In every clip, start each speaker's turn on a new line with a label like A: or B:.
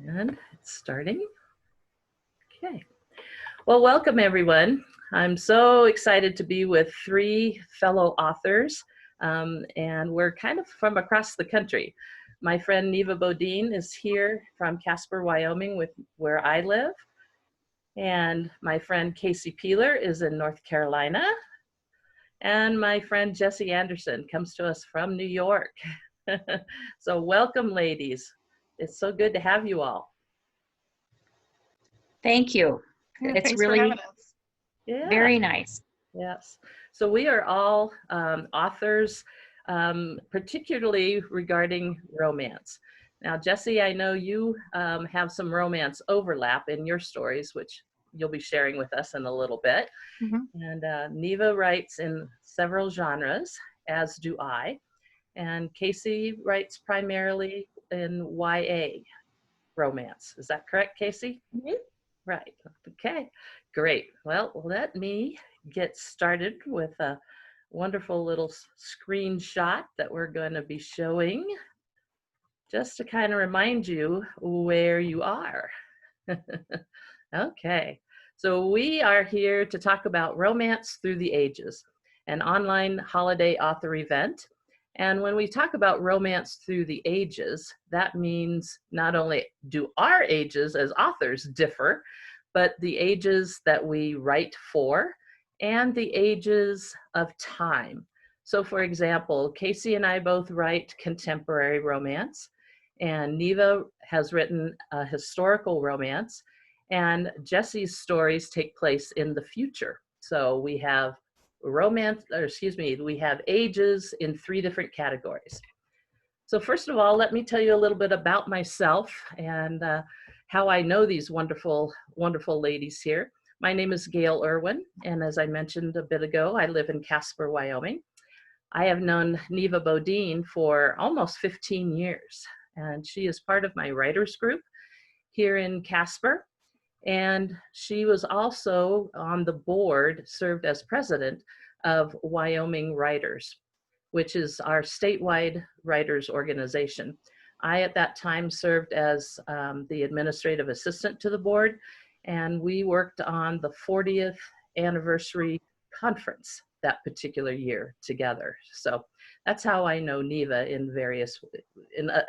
A: And it's starting. Okay. Well, welcome everyone. I'm so excited to be with three fellow authors, and we're kind of from across the country. My friend Neva Bodin is here from Casper, Wyoming, with where I live. And my friend Casey Peeler is in North Carolina. And my friend Jessie Andersen comes to us from New York. So welcome, ladies. It's so good to have you all.
B: Thank you.
C: Yeah,
B: it's
C: thanks
B: really
C: for having us.
B: very nice.
A: Yes. So we are all authors, particularly regarding romance. Now, Jessie, I know you have some romance overlap in your stories, which you'll be sharing with us in a little bit. And Neva writes in several genres, as do I. And Casey writes primarily in YA romance. Is that correct, Casey? Right. Okay, great. Well, let me get started with a wonderful little screenshot that we're going to be showing just to kind of remind you where you are. Okay, so we are here to talk about Romance Through the Ages, an online holiday author event. And when we talk about romance through the ages, that means not only do our ages as authors differ, but the ages that we write for and the ages of time. So for example, Casey and I both write contemporary romance, and Neva has written a historical romance, and Jessie's stories take place in the future. So we have we have ages in three different categories. So first of all, let me tell you a little bit about myself and how I know these wonderful, wonderful ladies here. My name is Gayle Irwin, and as I mentioned a bit ago, I live in Casper, Wyoming. I have known Neva Bodin for almost 15 years, and she is part of my writers group here in Casper. And she was also on the board, served as president of Wyoming Writers, which is our statewide writers organization. I, at that time, served as the administrative assistant to the board, and we worked on the 40th anniversary conference that particular year together. So that's how I know Neva in various,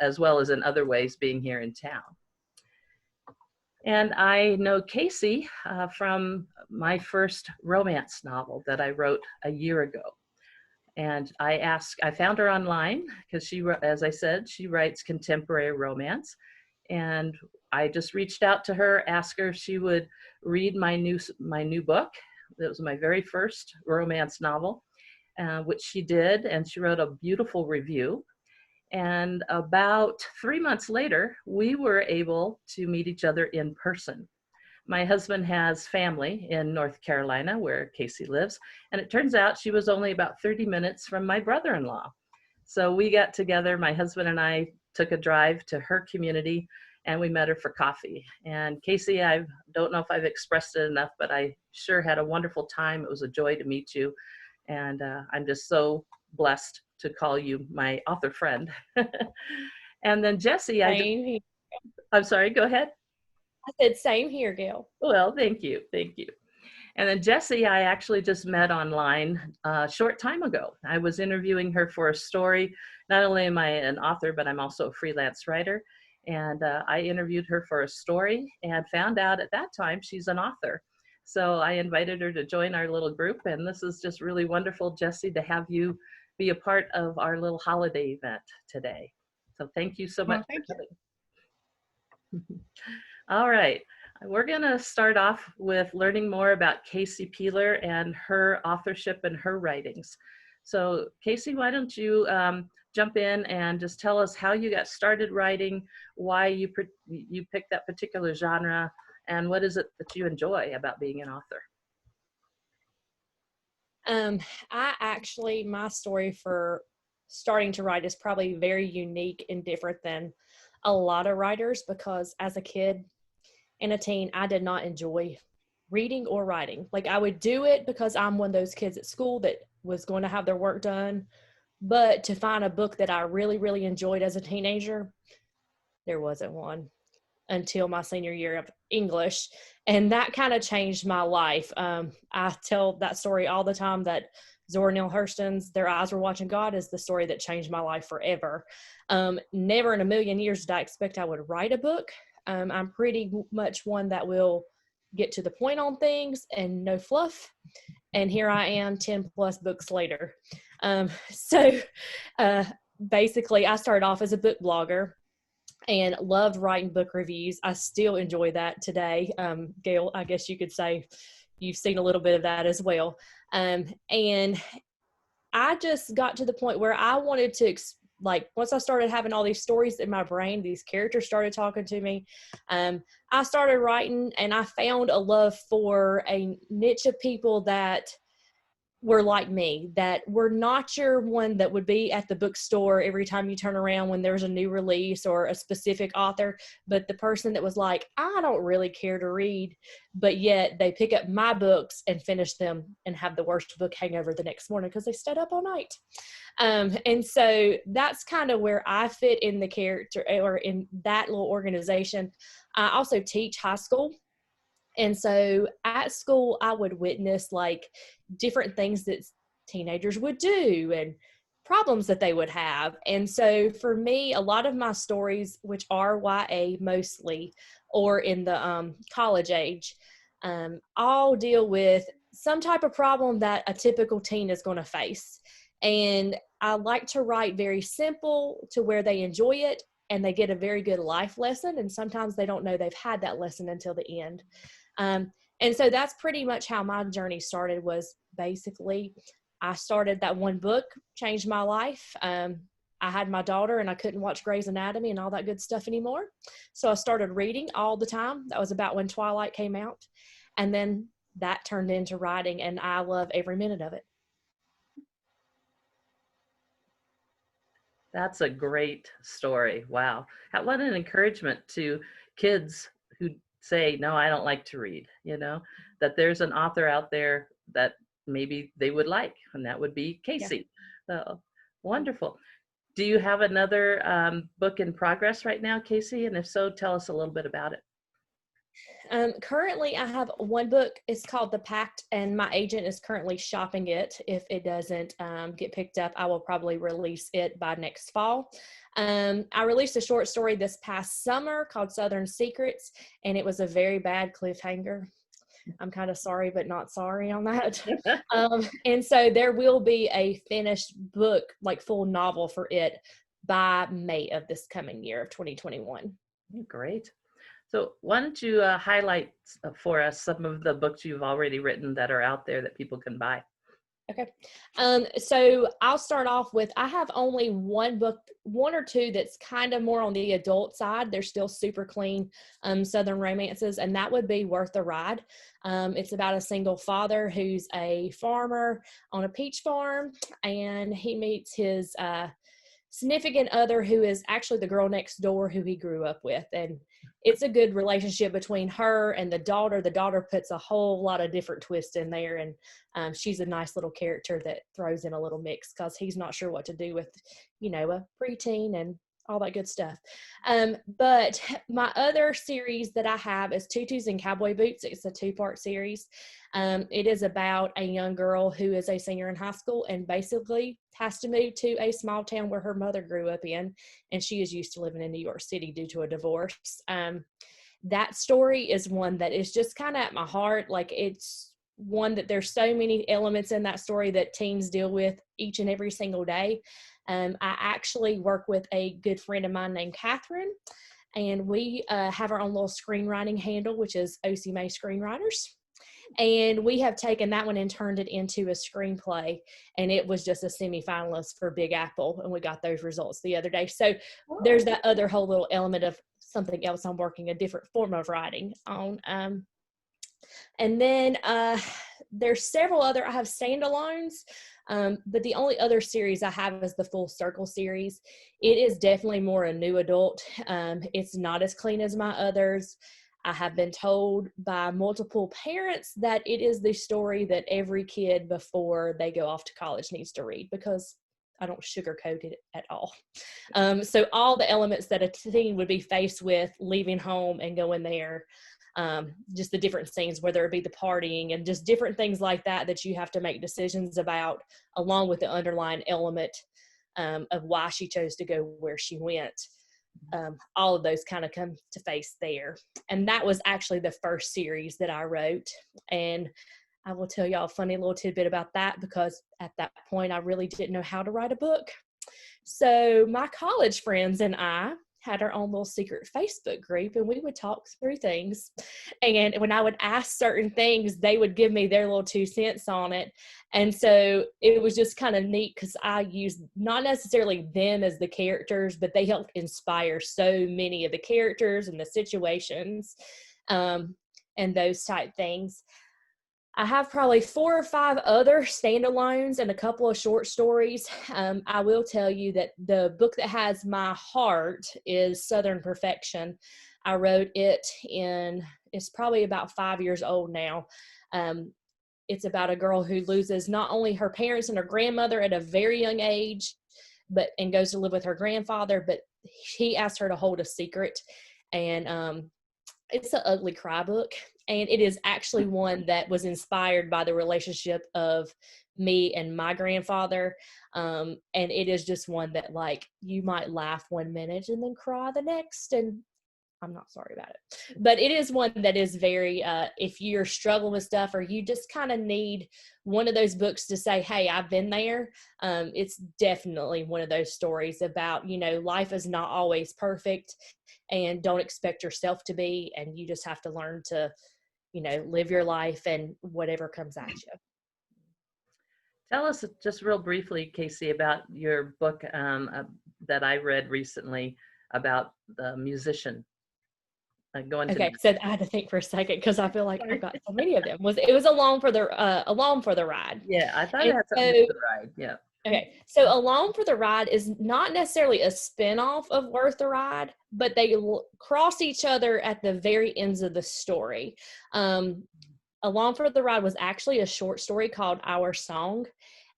A: as well as in other ways being here in town. And I know Casey from my first romance novel that I wrote a year ago. And I found her online because she, as I said, she writes contemporary romance. And I just reached out to her, asked her if she would read my new book. It was my very first romance novel, which she did, and she wrote a beautiful review. And about 3 months later, we were able to meet each other in person. My husband has family in North Carolina, where Casey lives, and it turns out she was only about 30 minutes from my brother-in-law. So we got together, my husband and I took a drive to her community, and we met her for coffee. And Casey, I don't know if I've expressed it enough, but I sure had a wonderful time. It was a joy to meet you, and I'm just so blessed to call you my author friend. And then Jessie, I'm sorry, go ahead.
C: I said same here, Gayle.
A: Well, thank you. And then Jessie, I actually just met online a short time ago. I was interviewing her for a story. Not only am I an author, but I'm also a freelance writer. And I interviewed her for a story and found out at that time she's an author. So I invited her to join our little group. And this is just really wonderful, Jessie, to have you be a part of our little holiday event today. So thank you so much.
C: Thank
A: you. All right. We're going to start off with learning more about Casey Peeler and her authorship and her writings. So Casey, why don't you jump in and just tell us how you got started writing, why you picked that particular genre, and what is it that you enjoy about being an author?
C: My story for starting to write is probably very unique and different than a lot of writers, because as a kid and a teen, I did not enjoy reading or writing. Like, I would do it because I'm one of those kids at school that was going to have their work done. But to find a book that I really, really enjoyed as a teenager, there wasn't one. until my senior year of English. And that kind of changed my life. I tell that story all the time, that Zora Neale Hurston's Their Eyes Were Watching God is the story that changed my life forever. Never in a million years did I expect I would write a book. I'm pretty much one that will get to the point on things and no fluff. And here I am 10 plus books later. So basically, I started off as a book blogger and loved writing book reviews. I still enjoy that today. Gayle, I guess you could say you've seen a little bit of that as well. And I just got to the point where I wanted to, once I started having all these stories in my brain, these characters started talking to me. I started writing, and I found a love for a niche of people that were like me, that were not your one that would be at the bookstore every time you turn around when there's a new release or a specific author, but the person that was like, I don't really care to read, but yet they pick up my books and finish them and have the worst book hangover the next morning because they stayed up all night. And so that's kind of where I fit in the character, or in that little organization. I also teach high school. And so at school, I would witness different things that teenagers would do and problems that they would have. And so for me, a lot of my stories, which are YA mostly, or in the college age, all deal with some type of problem that a typical teen is going to face. And I like to write very simple to where they enjoy it and they get a very good life lesson. And sometimes they don't know they've had that lesson until the end. And so that's pretty much how my journey started. Was basically, I started that one book, changed my life. I had my daughter and I couldn't watch Grey's Anatomy and all that good stuff anymore. So I started reading all the time. That was about when Twilight came out. And then that turned into writing, and I love every minute of it.
A: That's a great story. Wow. What an encouragement to kids who say, no, I don't like to read, that there's an author out there that maybe they would like, and that would be Casey. Yeah. So wonderful. Do you have another book in progress right now, Casey? And if so, tell us a little bit about it.
C: Currently, I have one book. It's called The Pact, and my agent is currently shopping it. If it doesn't get picked up, I will probably release it by next fall. I released a short story this past summer called Southern Secrets, and it was a very bad cliffhanger. I'm kind of sorry, but not sorry on that. And so there will be a finished book, full novel for it by May of this coming year of 2021.
A: Great. So why don't you highlight for us some of the books you've already written that are out there that people can buy?
C: Okay. So I'll start off with, I have only one book, one or two that's kind of more on the adult side. They're still super clean Southern romances, and that would be Worth the Ride. It's about a single father who's a farmer on a peach farm, and he meets his significant other, who is actually the girl next door who he grew up with. And it's a good relationship between her and the daughter. The daughter puts a whole lot of different twists in there, and she's a nice little character that throws in a little mix because he's not sure what to do with, a preteen and all that good stuff. But my other series that I have is Tutus and Cowboy Boots. It's a 2-part series. It is about a young girl who is a senior in high school and basically has to move to a small town where her mother grew up in, and she is used to living in New York City due to a divorce. That story is one that is just kind of at my heart. It's one that there's so many elements in that story that teens deal with each and every single day. I actually work with a good friend of mine named Catherine, and we have our own little screenwriting handle, which is OCMA Screenwriters. And we have taken that one and turned it into a screenplay, and it was just a semi-finalist for Big Apple, and we got those results the other day. So there's that other whole little element of something else I'm working, a different form of writing on. And then there's several other, I have standalones, but the only other series I have is the Full Circle series. It is definitely more a new adult. It's not as clean as my others. I have been told by multiple parents that it is the story that every kid before they go off to college needs to read, because I don't sugarcoat it at all. So all the elements that a teen would be faced with leaving home and going there, just the different scenes, whether it be the partying and just different things like that you have to make decisions about, along with the underlying element of why she chose to go where she went. All of those kind of come to face there. And that was actually the first series that I wrote. And I will tell y'all a funny little tidbit about that, because at that point I really didn't know how to write a book. So my college friends and I had our own little secret Facebook group, and we would talk through things. And when I would ask certain things, they would give me their little 2 cents on it. And so it was just kind of neat, because I used not necessarily them as the characters, but they helped inspire so many of the characters and the situations, and those type things. I have probably 4 or 5 other standalones and a couple of short stories. I will tell you that the book that has my heart is Southern Perfection. I wrote it it's probably about 5 years old now. It's about a girl who loses not only her parents and her grandmother at a very young age, and goes to live with her grandfather, but he asked her to hold a secret. And it's an ugly cry book. And it is actually one that was inspired by the relationship of me and my grandfather. And it is just one that, like, you might laugh one minute and then cry the next. And I'm not sorry about it. But it is one that is very, if you're struggling with stuff, or you just kind of need one of those books to say, hey, I've been there. It's definitely one of those stories about, life is not always perfect, and don't expect yourself to be. And you just have to learn to, live your life and whatever comes at you.
A: Tell us just real briefly, Casey, about your book that I read recently about the musician.
C: Okay, so I had to think for a second, because I feel like I've got so many of them. It was Along for the Ride.
A: Yeah, I thought it had something to do with the ride. Yeah.
C: Okay, so Along for the Ride is not necessarily a spinoff of Worth the Ride, but they cross each other at the very ends of the story. Along for the Ride was actually a short story called Our Song,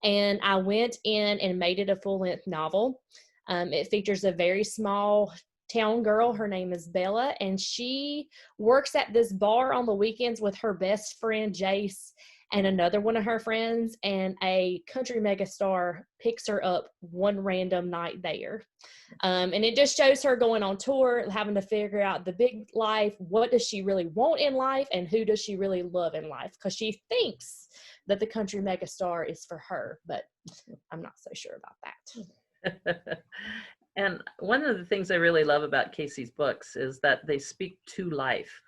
C: and I went in and made it a full-length novel. It features a very small town girl. Her name is Bella, and she works at this bar on the weekends with her best friend Jace and another one of her friends, and a country megastar picks her up one random night there. And it just shows her going on tour, having to figure out the big life. What does she really want in life, and who does she really love in life? Because she thinks that the country megastar is for her, but I'm not so sure about
A: that. And one of the things I really love about Casey's books is that they speak to life,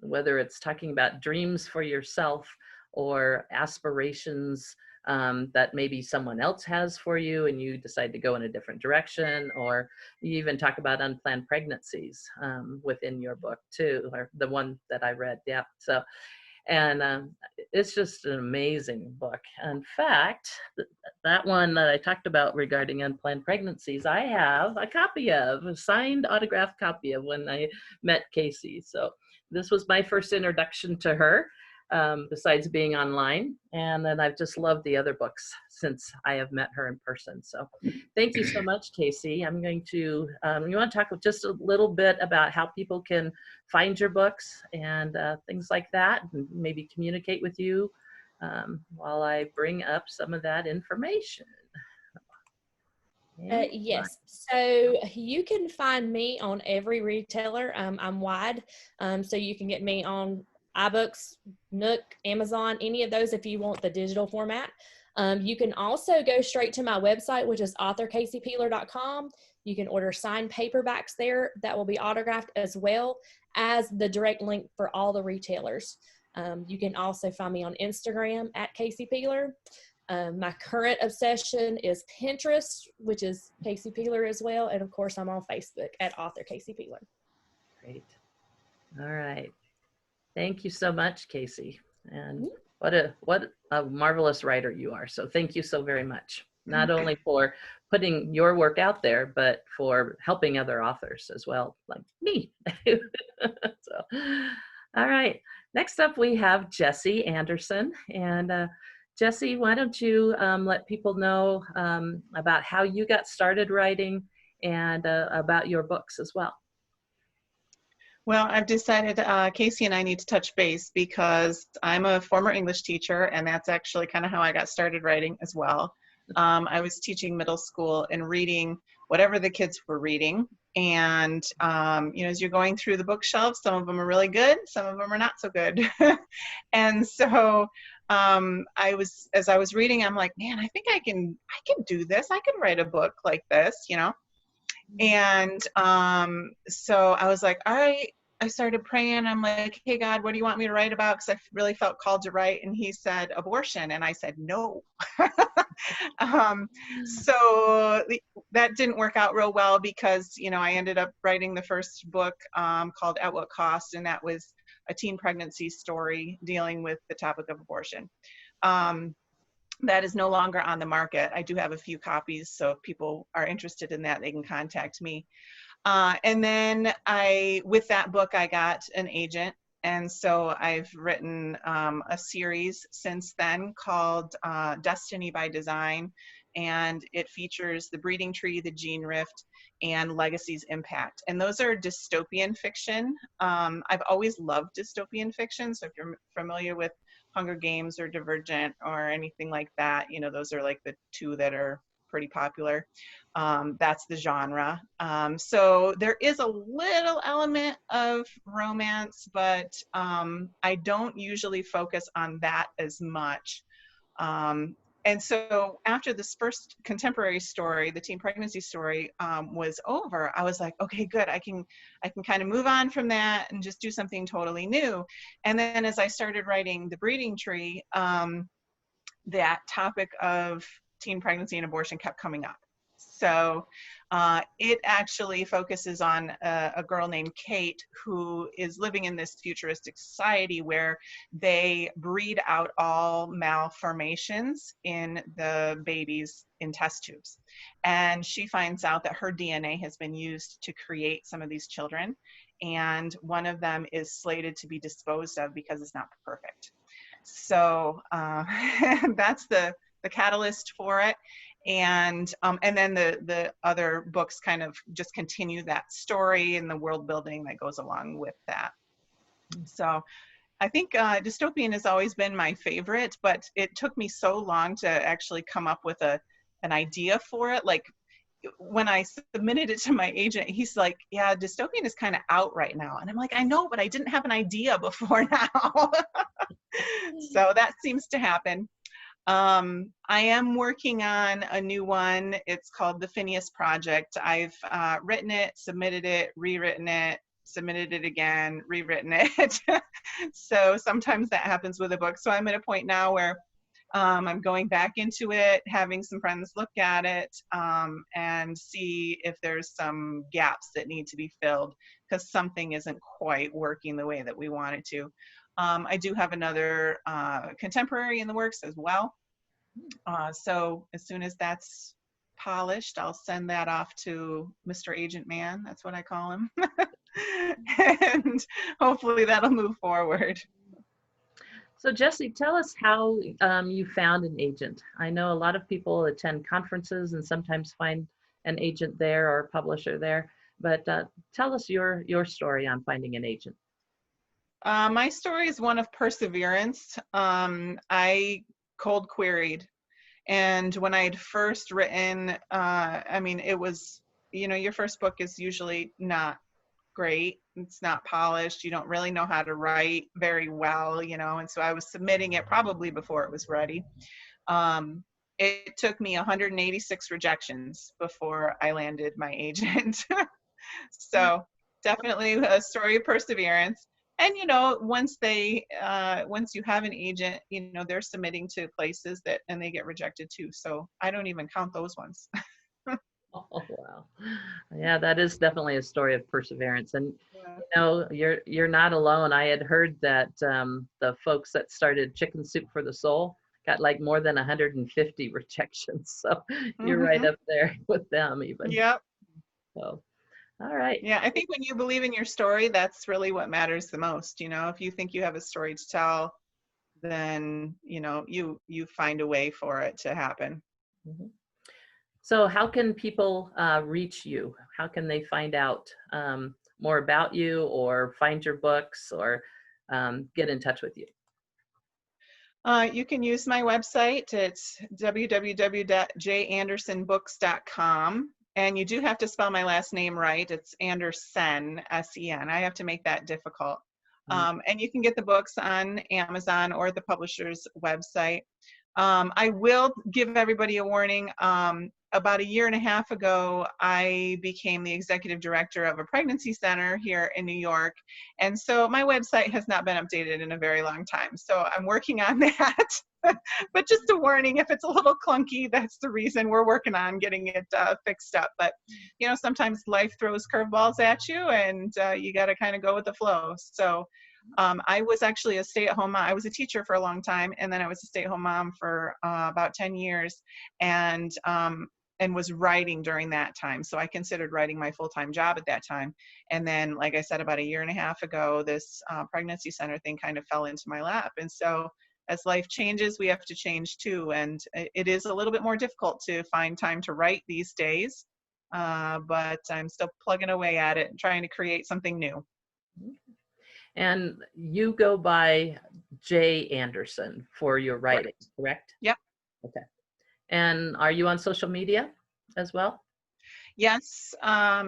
A: whether it's talking about dreams for yourself or aspirations that maybe someone else has for you and you decide to go in a different direction, or you even talk about unplanned pregnancies within your book too, or the one that I read. Yeah. So, and it's just an amazing book. In fact, that one that I talked about regarding unplanned pregnancies, I have a copy of, a signed autographed copy of when I met Casey. So this was my first introduction to her, besides being online. And then I've just loved the other books since I have met her in person. So thank you so much, Casey. I'm going to, you want to talk just a little bit about how people can find your books and things like that, and maybe communicate with you while I bring up some of that information.
C: Yes, so you can find me on every retailer. I'm wide, so you can get me on iBooks, Nook, Amazon, any of those if you want the digital format. You can also go straight to my website, which is authorcaseypeeler.com. You can order signed paperbacks there that will be autographed, as well as the direct link for all the retailers. You can also find me on Instagram at Casey Peeler. My current obsession is Pinterest, which is Casey Peeler as well. And of course, I'm on Facebook at Author Casey Peeler.
A: Great. All right. Thank you so much, Casey. And what a marvelous writer you are. So thank you so very much. Not only for putting your work out there, but for helping other authors as well, like me. So, all right. Next up, we have Jessie Andersen. And Jessie, why don't you let people know about how you got started writing and about your books as well.
D: Well, I've decided Casey and I need to touch base because I'm a former English teacher, and that's actually kind of how I got started writing as well. I was teaching middle school and reading whatever the kids were reading. And, as you're going through the bookshelves, some of them are really good, some of them are not so good. And so as I was reading, I'm like, man, I think I can do this. I can write a book like this, And so I was like, all right, I started praying. I'm like, hey, God, what do you want me to write about? Because I really felt called to write. And he said, abortion. And I said, no. So that didn't work out real well because, I ended up writing the first book called At What Cost? And that was a teen pregnancy story dealing with the topic of abortion. That is no longer on the market. I do have a few copies, so if people are interested in that, they can contact me. And then with that book, I got an agent. And so I've written a series since then called Destiny by Design. And it features The Breeding Tree, The Gene Rift, and Legacy's Impact. And those are dystopian fiction. I've always loved dystopian fiction. So if you're familiar with Hunger Games or Divergent or anything like that, those are like the two that are pretty popular. That's the genre. So there is a little element of romance, but I don't usually focus on that as much. And so after this first contemporary story, the teen pregnancy story, was over, I was like, okay, good. I can kind of move on from that and just do something totally new. And then as I started writing The Breeding Tree, that topic of teen pregnancy and abortion kept coming up. So it actually focuses on a girl named Kate who is living in this futuristic society where they breed out all malformations in the babies in test tubes. And she finds out that her DNA has been used to create some of these children. And one of them is slated to be disposed of because it's not perfect. So that's the catalyst for it. And then the other books kind of just continue that story and the world building that goes along with that. So I think dystopian has always been my favorite, but it took me so long to actually come up with an idea for it. Like when I submitted it to my agent, he's like, yeah, dystopian is kind of out right now. And I'm like, I know, but I didn't have an idea before now. So that seems to happen. I am working on a new one. It's called The Phineas Project. I've written it, submitted it, rewritten it, submitted it again, rewritten it. So sometimes that happens with a book. So I'm at a point now where I'm going back into it, having some friends look at it, and see if there's some gaps that need to be filled because something isn't quite working the way that we want it to. I do have another contemporary in the works as well. So as soon as that's polished, I'll send that off to Mr. Agent Man. That's what I call him. And hopefully that'll move forward.
A: So Jessie, tell us how you found an agent. I know a lot of people attend conferences and sometimes find an agent there or a publisher there, but tell us your story on finding an agent.
D: My story is one of perseverance. I cold queried. And when I had first written, it was, your first book is usually not great. It's not polished. You don't really know how to write very well, and so I was submitting it probably before it was ready. It took me 186 rejections before I landed my agent. So definitely a story of perseverance. And, once you have an agent, they're submitting to places and they get rejected too. So I don't even count those ones.
A: Oh, wow. Yeah, that is definitely a story of perseverance. And, you're not alone. I had heard that the folks that started Chicken Soup for the Soul got like more than 150 rejections. So you're right up there with them even.
D: Yep.
A: So. All right.
D: Yeah, I think when you believe in your story, that's really what matters the most. If you think you have a story to tell, then you find a way for it to happen.
A: Mm-hmm. So how can people reach you? How can they find out more about you, or find your books, or get in touch with you?
D: You can use my website. It's www.jandersenbooks.com. And you do have to spell my last name right. It's Andersen, S-E-N. I have to make that difficult. And you can get the books on Amazon or the publisher's website. I will give everybody a warning. About a year and a half ago, I became the executive director of a pregnancy center here in New York. And so my website has not been updated in a very long time. So I'm working on that. But just a warning, if it's a little clunky, that's the reason. We're working on getting it fixed up. But, sometimes life throws curveballs at you, and you got to kind of go with the flow. So I was actually a stay-at-home mom. I was a teacher for a long time, and then I was a stay-at-home mom for about 10 years, and was writing during that time. So I considered writing my full-time job at that time. And then, like I said, about a year and a half ago, this pregnancy center thing kind of fell into my lap. And so as life changes, we have to change too. And it is a little bit more difficult to find time to write these days. But I'm still plugging away at it and trying to create something new.
A: And you go by J. Andersen for your writing, correct?
D: Yep.
A: Okay. And are you on social media as well?
D: Yes.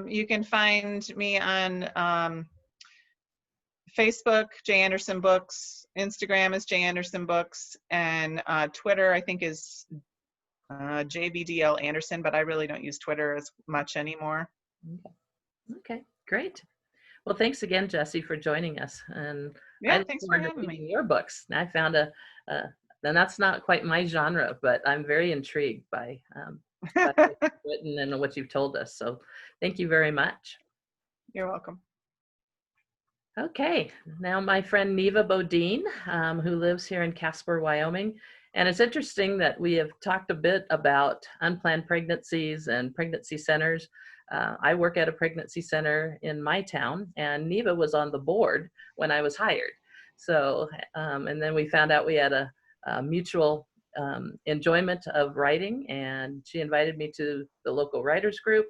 D: You can find me on Facebook, J. Andersen Books. Instagram is J. Andersen Books. And Twitter, I think, is JBDL Andersen, but I really don't use Twitter as much anymore.
A: Okay, great. Well, thanks again, Jessie, for joining us. And
D: yeah, thanks for having me.
A: Your books. I found and that's not quite my genre, but I'm very intrigued by what you've written and what you've told us. So thank you very much.
D: You're welcome.
A: Okay, now my friend Neva Bodin, who lives here in Casper, Wyoming. And it's interesting that we have talked a bit about unplanned pregnancies and pregnancy centers. I work at a pregnancy center in my town, and Neva was on the board when I was hired. So, and then we found out we had a mutual enjoyment of writing, and she invited me to the local writers group,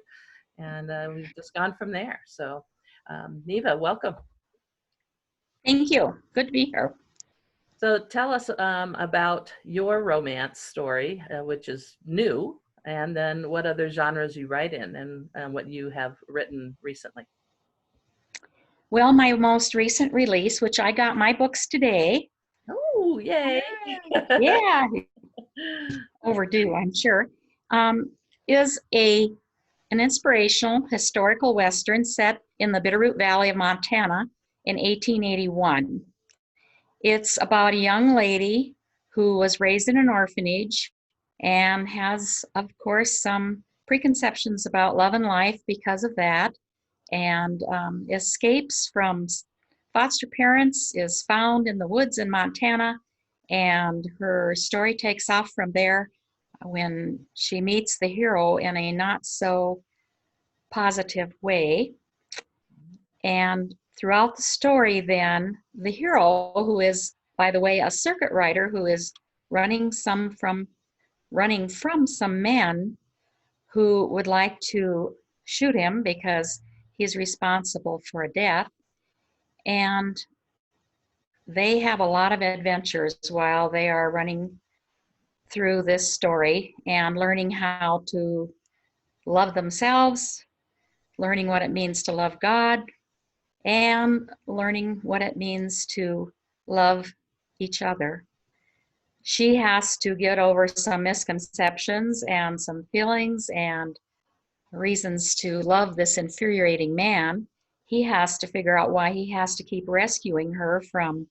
A: and we've just gone from there. So, Neva, welcome.
B: Thank you. Good to be here.
A: So tell us about your romance story, which is new, and then what other genres you write in, and what you have written recently.
B: Well, my most recent release, which I got my books today.
A: Oh, yay.
B: Yeah. Overdue, I'm sure. Is an inspirational historical Western set in the Bitterroot Valley of Montana in 1881. It's about a young lady who was raised in an orphanage and has, of course, some preconceptions about love and life because of that, and escapes from foster parents, is found in the woods in Montana, and her story takes off from there when she meets the hero in a not so positive way. And throughout the story, then, the hero, who is, by the way, a circuit rider who is running from some men who would like to shoot him because he's responsible for a death. And they have a lot of adventures while they are running through this story and learning how to love themselves, learning what it means to love God, and learning what it means to love each other. She has to get over some misconceptions and some feelings and reasons to love this infuriating man. He has to figure out why he has to keep rescuing her from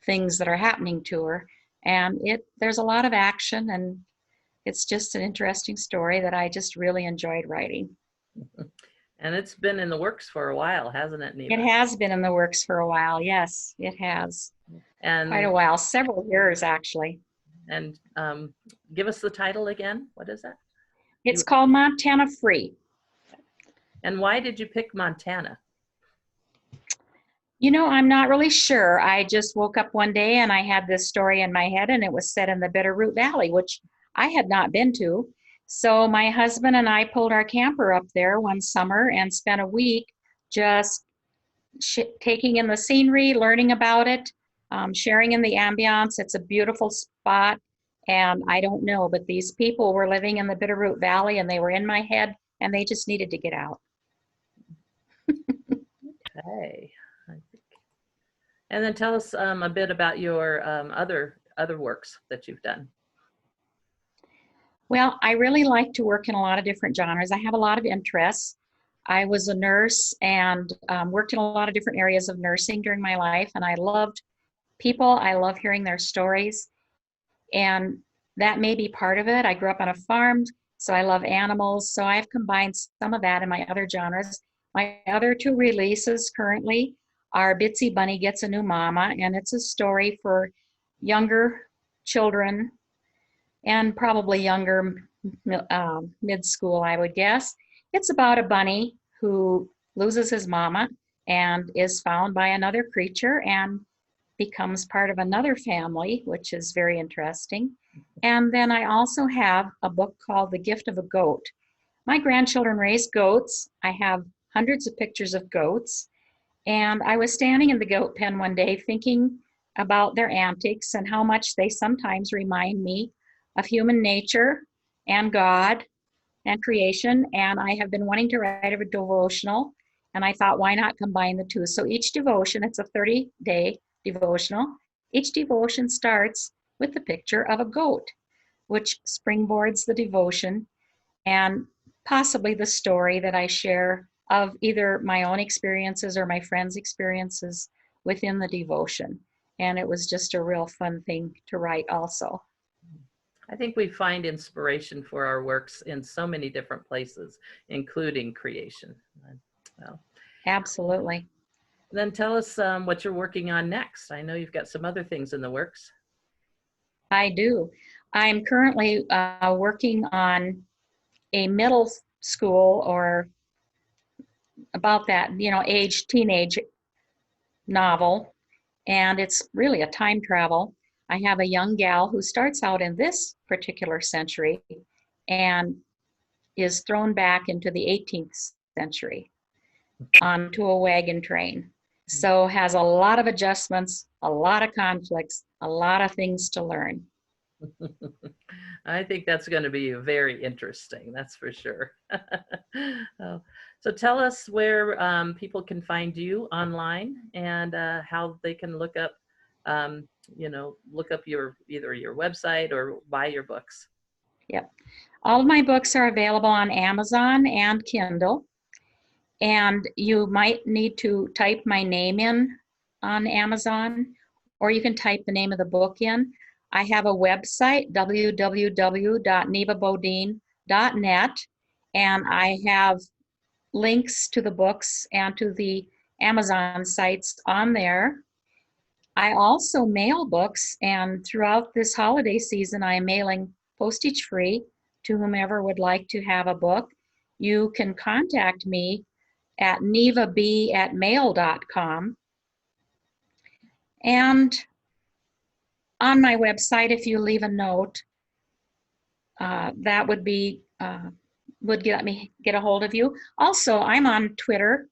B: things that are happening to her. And there's a lot of action, and it's just an interesting story that I just really enjoyed writing.
A: And it's been in the works for a while, hasn't it, Neva?
B: It has been in the works for a while. Yes, it has.
A: And
B: quite a while, several years actually.
A: And give us the title again. What is that?
B: It's called Montana Free.
A: And why did you pick Montana?
B: You know, I'm not really sure. I just woke up one day and I had this story in my head, and it was set in the Bitterroot Valley, which I had not been to. So my husband and I pulled our camper up there one summer and spent a week just taking in the scenery, learning about it, sharing in the ambiance. It's a beautiful spot. And I don't know, but these people were living in the Bitterroot Valley and they were in my head and they just needed to get out.
A: Okay. And then tell us a bit about your other works that you've done.
B: Well, I really like to work in a lot of different genres. I have a lot of interests. I was a nurse and worked in a lot of different areas of nursing during my life, and I loved people. I love hearing their stories, and that may be part of it. I grew up on a farm, so I love animals, so I've combined some of that in my other genres. My other two releases currently are Bitsy Bunny Gets a New Mama, and it's a story for younger children and probably younger mid-school, I would guess. It's about a bunny who loses his mama and is found by another creature and becomes part of another family, which is very interesting. And then I also have a book called The Gift of a Goat. My grandchildren raise goats. I have hundreds of pictures of goats. And I was standing in the goat pen one day thinking about their antics and how much they sometimes remind me of human nature and God and creation. And I have been wanting to write a devotional. And I thought, why not combine the two? So each devotion, it's a 30-day devotional. Each devotion starts with the picture of a goat, which springboards the devotion and possibly the story that I share of either my own experiences or my friends' experiences within the devotion. And it was just a real fun thing to write also.
A: I think we find inspiration for our works in so many different places, including creation. Well,
B: absolutely.
A: Then tell us what you're working on next. I know you've got some other things in the works.
B: I do. I'm currently working on a middle school or about that, age, teenage novel. And it's really a time travel. I have a young gal who starts out in this particular century and is thrown back into the 18th century onto a wagon train. So has a lot of adjustments, a lot of conflicts, a lot of things to learn.
A: I think that's going to be very interesting, that's for sure. So tell us where people can find you online and how they can look up, look up either your website or buy your books.
B: Yep. All of my books are available on Amazon and Kindle. And you might need to type my name in on Amazon, or you can type the name of the book in. I have a website, www.nevabodin.net, and I have links to the books and to the Amazon sites on there. I also mail books, and throughout this holiday season, I am mailing postage free to whomever would like to have a book. You can contact me at nevab@mail.com. And on my website, if you leave a note, that would be would get a hold of you. Also, I'm on Twitter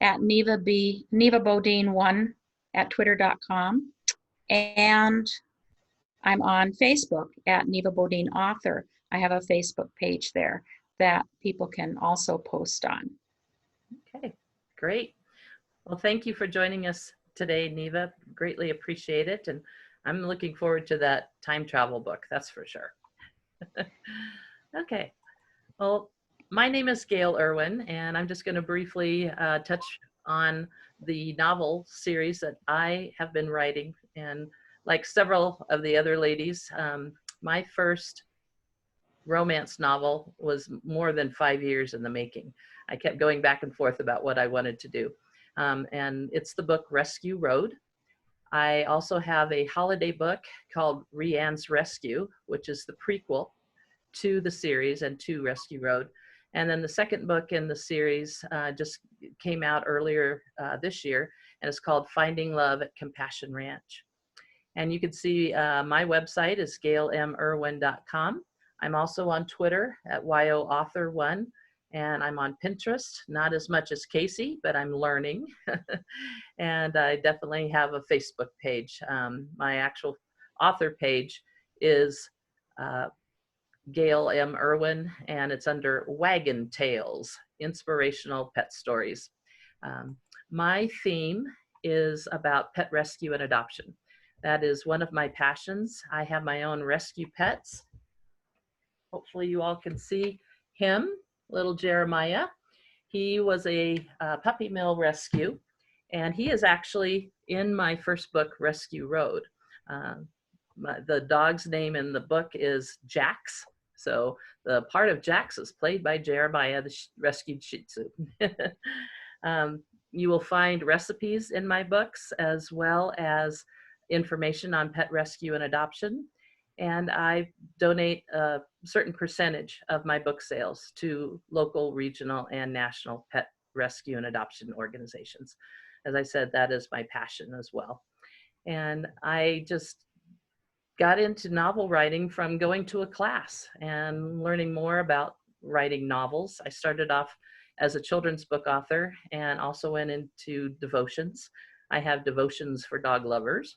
B: at Neva Bodin1 at twitter.com, and I'm on Facebook at Neva Bodin Author. I have a Facebook page there that people can also post on.
A: Okay, great. Well, thank you for joining us today, Neva. Greatly appreciate it. And I'm looking forward to that time travel book, that's for sure. Okay, well, my name is Gayle Irwin, and I'm just going to briefly touch on the novel series that I have been writing. And like several of the other ladies, my first romance novel was more than 5 years in the making. I kept going back and forth about what I wanted to do. And it's the book Rescue Road. I also have a holiday book called Rianne's Rescue, which is the prequel to the series and to Rescue Road. And then the second book in the series just came out earlier this year, and it's called Finding Love at Compassion Ranch. And you can see my website is gaylemirwin.com. I'm also on Twitter at YOAuthor1, and I'm on Pinterest, not as much as Casey, but I'm learning. And I definitely have a Facebook page. My actual author page is Gayle M. Irwin, and it's under Wagon Tales, Inspirational Pet Stories. My theme is about pet rescue and adoption. That is one of my passions. I have my own rescue pets. Hopefully you all can see him, little Jeremiah. He was a puppy mill rescue, and he is actually in my first book, Rescue Road. The dog's name in the book is Jax. So the part of Jax is played by Jeremiah, the rescued Shih Tzu. You will find recipes in my books, as well as information on pet rescue and adoption. And I donate a certain percentage of my book sales to local, regional, and national pet rescue and adoption organizations. As I said, that is my passion as well. And I just got into novel writing from going to a class and learning more about writing novels. I started off as a children's book author and also went into devotions. I have devotions for dog lovers.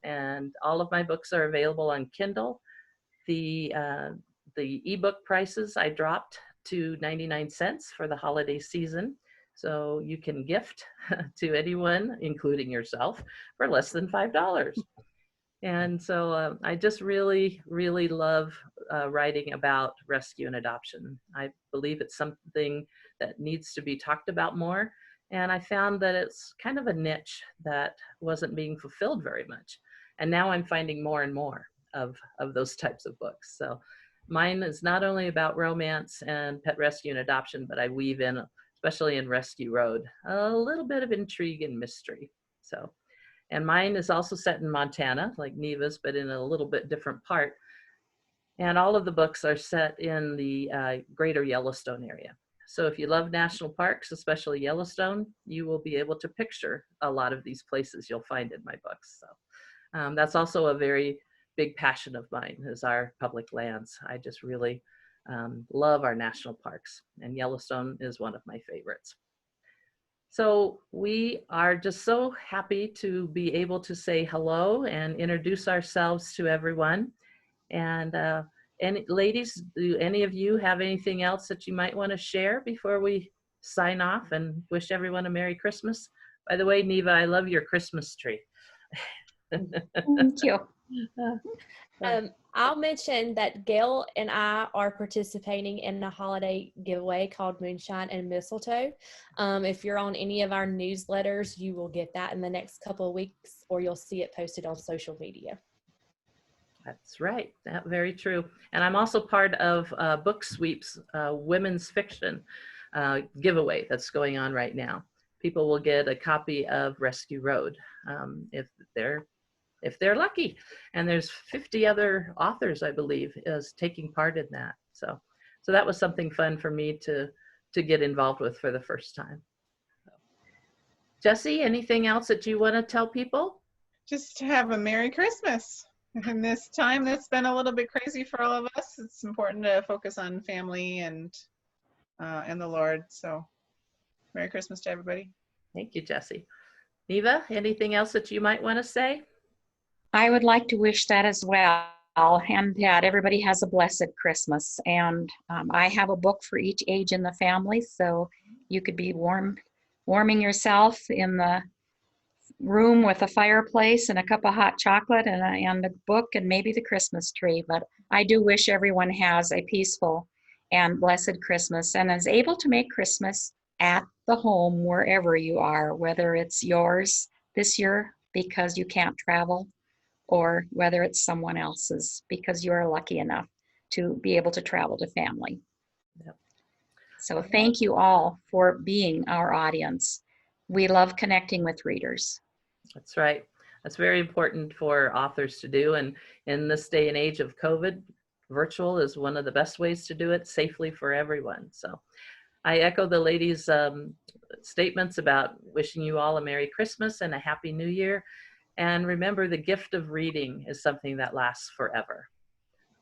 A: And all of my books are available on Kindle. The ebook prices I dropped to 99 cents for the holiday season. So you can gift to anyone, including yourself, for less than $5. And so I just really, really love writing about rescue and adoption. I believe it's something that needs to be talked about more. And I found that it's kind of a niche that wasn't being fulfilled very much. And now I'm finding more and more of those types of books. So mine is not only about romance and pet rescue and adoption, but I weave in, especially in Rescue Road, a little bit of intrigue and mystery. So, and mine is also set in Montana, like Neva's, but in a little bit different part. And all of the books are set in the greater Yellowstone area. So if you love national parks, especially Yellowstone, you will be able to picture a lot of these places you'll find in my books. So that's also a very big passion of mine, is our public lands. I just really love our national parks, and Yellowstone is one of my favorites. So we are just so happy to be able to say hello and introduce ourselves to everyone. And ladies, do any of you have anything else that you might want to share before we sign off and wish everyone a Merry Christmas? By the way, Neva, I love your Christmas tree.
B: Thank you.
C: I'll mention that Gayle and I are participating in a holiday giveaway called Moonshine and Mistletoe. If you're on any of our newsletters, you will get that in the next couple of weeks, or you'll see it posted on social media.
A: That's right. That's very true. And I'm also part of Book Sweep's women's fiction giveaway that's going on right now. People will get a copy of Rescue Road if they're lucky. And there's 50 other authors, I believe, is taking part in that. So that was something fun for me to get involved with for the first time. Jesse, anything else that you want to tell people?
D: Just to have a Merry Christmas. And this time that's been a little bit crazy for all of us, it's important to focus on family and the Lord. So Merry Christmas to everybody.
A: Thank you, Jesse. Neva, anything else that you might want to say?
B: I would like to wish that as well, and that everybody has a blessed Christmas. And I have a book for each age in the family, so you could be warming yourself in the room with a fireplace and a cup of hot chocolate and a book and maybe the Christmas tree. But I do wish everyone has a peaceful and blessed Christmas and is able to make Christmas at the home wherever you are, whether it's yours this year because you can't travel, or whether it's someone else's because you are lucky enough to be able to travel to family.
A: Yep.
B: So thank you all for being our audience. We love connecting with readers.
A: That's right. That's very important for authors to do. And in this day and age of COVID, virtual is one of the best ways to do it safely for everyone. So I echo the ladies' statements about wishing you all a Merry Christmas and a Happy New Year. And remember, the gift of reading is something that lasts forever.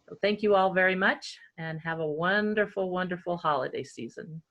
A: So thank you all very much and have a wonderful, wonderful holiday season.